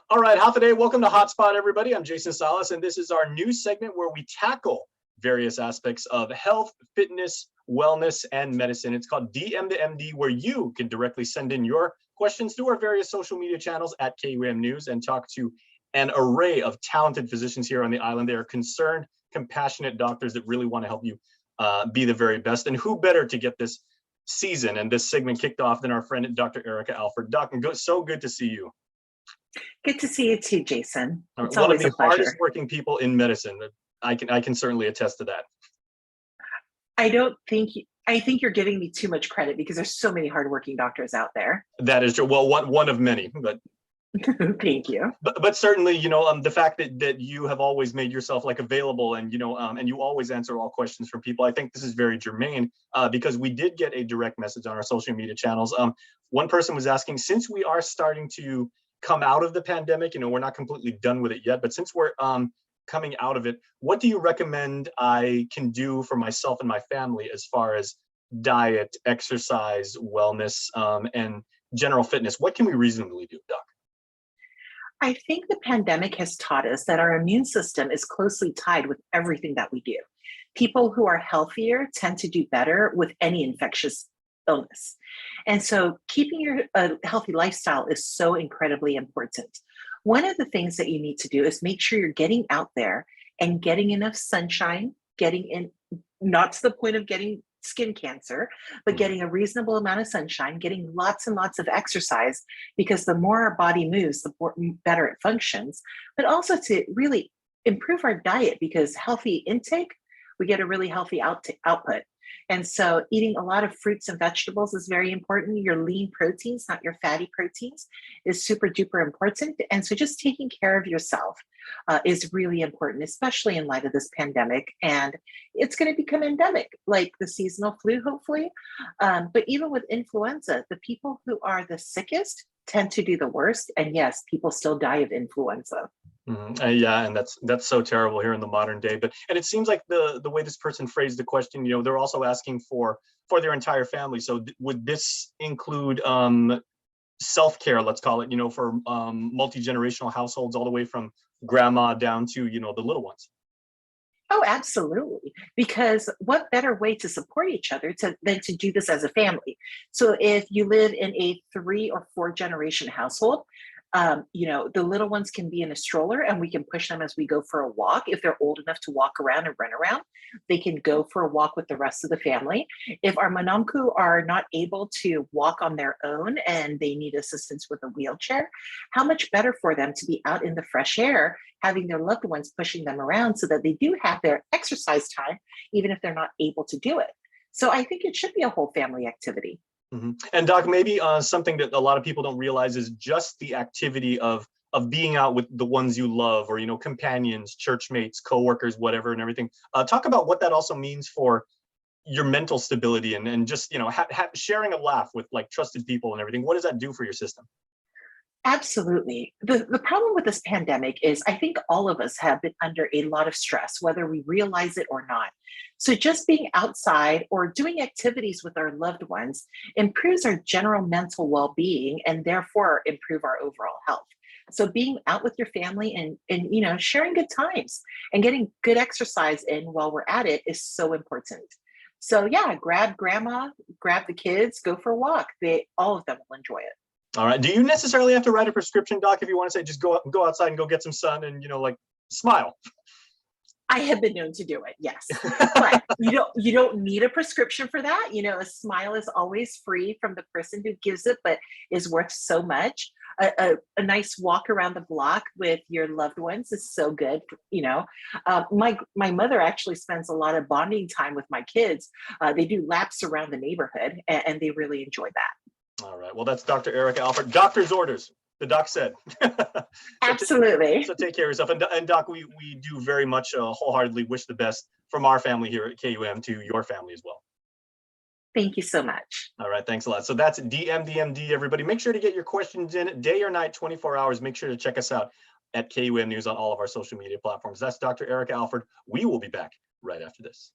All right, half a day. Welcome to Hotspot, everybody. I'm Jason Salas, and this is our new segment where we tackle various aspects of health, fitness, wellness, and medicine. It's called DM to MD, where you can directly send in your questions through our various social media channels at KUM News and talk to an array of talented physicians here on the island. They are concerned, compassionate doctors that really want to help you be the very best. And who better to get this season and this segment kicked off than our friend Dr. Erika Alford. Doc, so good to see you. Good to see you too, Jason. It's One always of a the pleasure. hardest working people in medicine. I can certainly attest to that. I think you're giving me too much credit because there's so many hardworking doctors out there. That is true. Well, one of many, but thank you. But certainly, the fact that you have always made yourself available and and you always answer all questions from people. I think this is very germane because we did get a direct message on our social media channels. One person was asking, since we are starting to come out of the pandemic, we're not completely done with it yet, but since we're coming out of it, what do you recommend I can do for myself and my family as far as diet, exercise, wellness, and general fitness? What can we reasonably do, Doc? I think the pandemic has taught us that our immune system is closely tied with everything that we do. People who are healthier tend to do better with any infectious illness. And so keeping a healthy lifestyle is so incredibly important. One of the things that you need to do is make sure you're getting out there and getting enough sunshine, getting in, not to the point of getting skin cancer, but getting a reasonable amount of sunshine, getting lots and lots of exercise, because the more our body moves, the better it functions, but also to really improve our diet, because healthy intake, we get a really healthy output. And so eating a lot of fruits and vegetables is very important. Your lean proteins, not your fatty proteins, is super duper important. And so just taking care of yourself is really important, especially in light of this pandemic. And it's going to become endemic, like the seasonal flu, hopefully. But even with influenza, the people who are the sickest tend to do the worst. And yes, people still die of influenza. Yeah, and that's so terrible here in the modern day. And it seems like the way this person phrased the question, they're also asking for their entire family. So would this include self-care, let's call it, for multi-generational households, all the way from grandma down to the little ones? Oh, absolutely. Because what better way to support each other than to do this as a family? So if you live in a 3 or 4 generation household, the little ones can be in a stroller and we can push them as we go for a walk. If they're old enough to walk around and run around, they can go for a walk with the rest of the family. If our manamku are not able to walk on their own and they need assistance with a wheelchair, how much better for them to be out in the fresh air, having their loved ones pushing them around so that they do have their exercise time, even if they're not able to do it. So I think it should be a whole family activity. And Doc, maybe something that a lot of people don't realize is just the activity of being out with the ones you love, or companions, church mates, coworkers, whatever, and everything. Talk about what that also means for your mental stability and just sharing a laugh with trusted people and everything. What does that do for your system? Absolutely. The problem with this pandemic is I think all of us have been under a lot of stress, whether we realize it or not. So just being outside or doing activities with our loved ones improves our general mental well-being and therefore improve our overall health. So being out with your family and sharing good times and getting good exercise in while we're at it is so important. So yeah, grab grandma, grab the kids, go for a walk. All of them will enjoy it. All right. Do you necessarily have to write a prescription, Doc, if you want to say just go outside and go get some sun and smile? I have been known to do it, yes. But you don't need a prescription for that. A smile is always free from the person who gives it, but is worth so much. A nice walk around the block with your loved ones is so good. My mother actually spends a lot of bonding time with my kids. They do laps around the neighborhood, and they really enjoy that. All right. Well, that's Dr. Erika Alford. Doctor's orders. The doc said. Absolutely. So take care of yourself. And Doc, we do very much wholeheartedly wish the best from our family here at KUM to your family as well. Thank you so much. All right. Thanks a lot. So that's DMDMD, everybody. Make sure to get your questions in day or night, 24 hours. Make sure to check us out at KUM News on all of our social media platforms. That's Dr. Erika Alford. We will be back right after this.